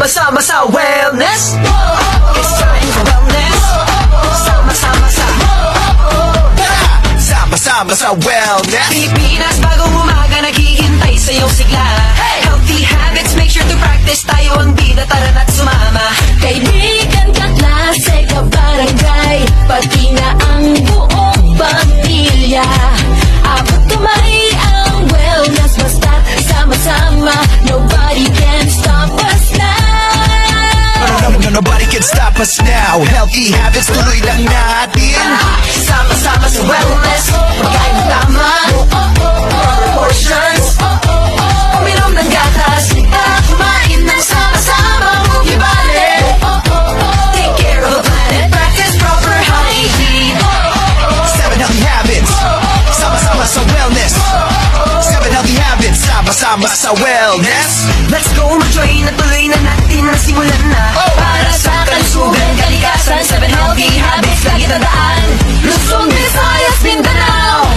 Sama sa wellness, it's time for wellness. Sama sa wellness. Pilipinas, bagong umaga naghihintay sa iyong sigla. Healthy habits, make sure to practice. Tayo ang bida, tara na't sumama. Kaibigan, kaklase, kabarangay, pati na ang buong pamilya. Abot kamay ang wellness, basta sama-sama. Nobody can stop us now. No, nobody can stop us now. Healthy habits, tuloy lang natin. Sama-sama sa wellness, pagkain ng tama, proper portions, uminom ng gatas, at kumain ng sama-sama. Move your body, take care of the planet, practice proper hygiene. 7 healthy habits, sama-sama sa wellness. 7 healthy habits, sama-sama sa wellness. Let's go, mag-join at tuloy na natin na simulan na. Para sa kalusugan, kalikasan, 7 healthy habits, lagi tandaan. Luzon, Visayas, Mindanao,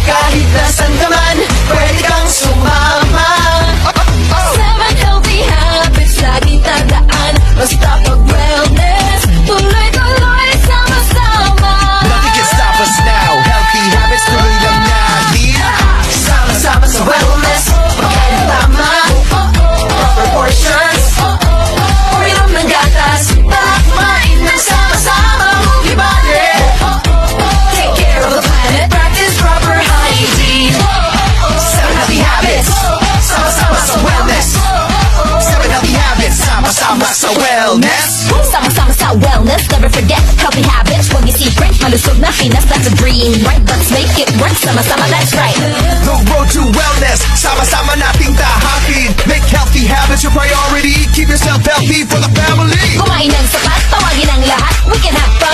kahit nasan ka man, pwede kang sumama. 7 healthy habits, laging tandaan. Basta pag wellness, tuloy-tuloy, sama-sama. Nothing can stop us now. Healthy habits, tuloy lang natin. Sama-sama sa wellness, pagkain ng tama, proper portions, uminom ng gatas, at kumain ng sama-sama. Move your body, take care of the planet, practice proper hygiene. 7 healthy habits, sama-sama sa wellness. 7 healthy habits, sama-sama sa wellness. Sama-sama sa wellness, never forget healthy habits. Huwag isipin, malusog na Pinas, that's a dream. Right, let's make it work, sama-sama, that's right. The road to wellness, sama-sama nating tahakin. Make healthy habits your priority. Keep yourself healthy for the family. Kumain ng sapat, tawagin ang lahat. We can have fun